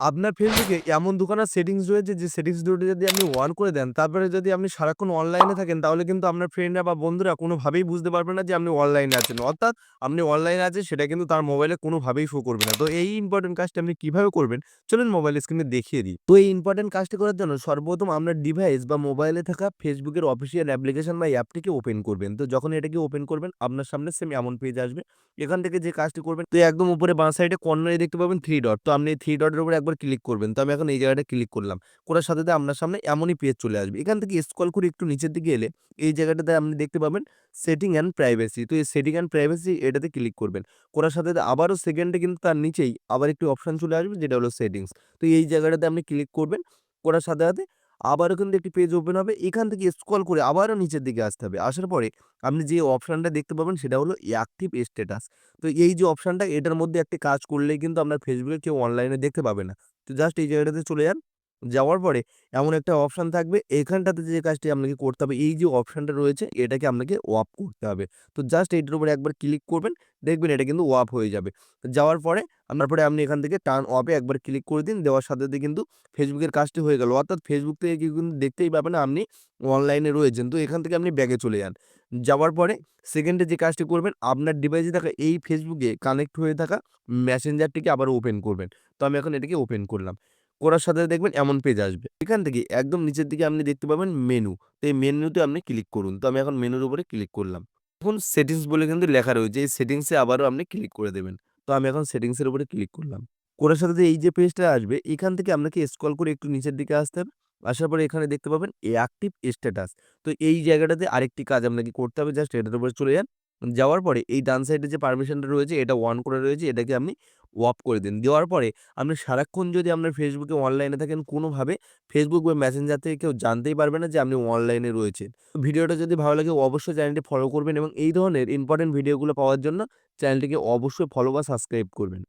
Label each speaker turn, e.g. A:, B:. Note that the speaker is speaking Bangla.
A: আপনার ফেসবুকে এমন দুখানা সেটিংস রয়েছে যে সেটিংস দুটো যদি আপনি অন করে দেন, তারপরে যদি আপনি সারাক্ষণ অনলাইনে থাকেন তাহলে কিন্তু আপনার ফ্রেন্ডরা বা বন্ধুরা কোনোভাবেই বুঝতে পারবে না যে আপনি অনলাইনে আছেন। অর্থাৎ আপনি অনলাইনে আছেন সেটা কিন্তু তার মোবাইলে কোনোভাবেই শো করবে না। তো এই ইম্পোর্টেন্ট কাজটা আপনি কিভাবে করবেন? চলুন মোবাইল স্ক্রিনে দেখিয়ে দিই। তো এই ইম্পোর্টেন্ট কাজটি করার জন্য সর্বপ্রথম আপনার ডিভাইস বা মোবাইলে থাকা ফেসবুকের অফিসিয়াল অ্যাপ্লিকেশন বা অ্যাপটিকে ওপেন করবেন। তো যখন এটাকে ওপেন করবেন আপনার সামনে সেম এমন পেজ আসবে। এখান থেকে যে কাজটি করবেন, তো একদম উপরে বাঁ সাইডে কর্নারে দেখতে পাবেন 3 ডট। তো আপনি এই 3 ডটের উপরে একবার ক্লিক করবেন। তো আমি এখন এই জায়গাটায় ক্লিক করলাম। করার সাথে আপনার সামনে এমনই পেজ চলে আসবে। এখান থেকে স্ক্রল করে একটু নিচের দিকে এলে এই জায়গাটাতে আপনি দেখতে পাবেন সেটিং অ্যান্ড প্রাইভেসি। তো এই সেটিং অ্যান্ড প্রাইভেসি এটাতে ক্লিক করবেন। করার সাথে আবারও সেকেন্ডে কিন্তু তার নিচেই আবার একটি অপশন চলে আসবে যেটা হলো সেটিংস। তো এই জায়গাটাতে আপনি ক্লিক করবেন। করার সাথে আবারও কিন্তু একটি পেজ ওপেন হবে। এখান থেকে স্ক্রল করে আবারও নিচের দিকে আসতে হবে। আসার পরে আপনি যে অপশনটা দেখতে পাবেন সেটা হলো অ্যাক্টিভ স্ট্যাটাস। তো এই যে অপশনটা এটার মধ্যে একটি কাজ করলেই কিন্তু আপনার ফেসবুকে কেউ অনলাইনে দেখতে পাবে না। তো জাস্ট এই জায়গাটাতে চলে যান। যাওয়ার পরে এমন একটা অপশন থাকবে, এখানটাতে যে কাজটি আপনাকে করতে হবে, এই যে অপশনটা রয়েছে এটাকে আপনাকে অফ করতে হবে। তো জাস্ট এইটার উপরে একবার ক্লিক করবেন, দেখবেন এটা কিন্তু অফ হয়ে যাবে। যাওয়ার পরে তারপরে আপনি এখান থেকে টার্ন অফে একবার ক্লিক করে দিন। দেওয়ার সাথে কিন্তু ফেসবুকের কাজটি হয়ে গেল। অর্থাৎ ফেসবুক থেকে কেউ কিন্তু দেখতেই পাবে না আপনি অনলাইনে রয়েছেন। তো এখান থেকে আপনি ব্যাকে চলে যান। যাওয়ার পরে সেকেন্ডে যে কাজটি করবেন, আপনার ডিভাইসে থাকা এই ফেসবুকে কানেক্ট হয়ে থাকা মেসেঞ্জারটিকে আবার ওপেন করবেন। তো আমি এখন এটাকে ওপেন করলাম। করার সাথে দেখবেন এমন পেজ আসবে। এখান থেকে একদম নিচের দিকে আপনি দেখতে পাবেন মেনু। তো এই মেনুতে আপনি ক্লিক করুন। তো আমি এখন মেনুর উপরে ক্লিক করলাম। এখন সেটিংস বলে কিন্তু লেখা রয়েছে। এই সেটিংসে আবারও আপনি ক্লিক করে দেবেন। তো আমি এখন সেটিংস এর উপরে ক্লিক করলাম। করার সাথে এই যে পেজটা আসবে, এখান থেকে আপনাকে স্ক্রল করে একটু নিচের দিকে আসতে হবে। আসার পরে এখানে দেখতে পাবেন অ্যাক্টিভ স্ট্যাটাস। তো এই জায়গাটাতে আরেকটি কাজ আপনাকে করতে হবে। জাস্ট এটার উপরে চলে যান। যাওয়ার পরে এই ডান সাইডে যে পারমিশনটা রয়েছে এটা অন করে রয়েছে, এটাকে আপনি অফ করে দিন। দেওয়ার পরে আপনি সারাক্ষণ যদি আপনার ফেসবুকে অনলাইনে থাকেন, কোনোভাবে ফেসবুক বা মেসেঞ্জার থেকে কেউ জানতেই পারবে না যে আপনি অনলাইনে রয়েছেন। ভিডিওটা যদি ভালো লাগে অবশ্যই চ্যানেলটি ফলো করবেন এবং এই ধরনের ইম্পোর্টেন্ট ভিডিওগুলো পাওয়ার জন্য চ্যানেলটিকে অবশ্যই ফলো বা সাবস্ক্রাইব করবেন।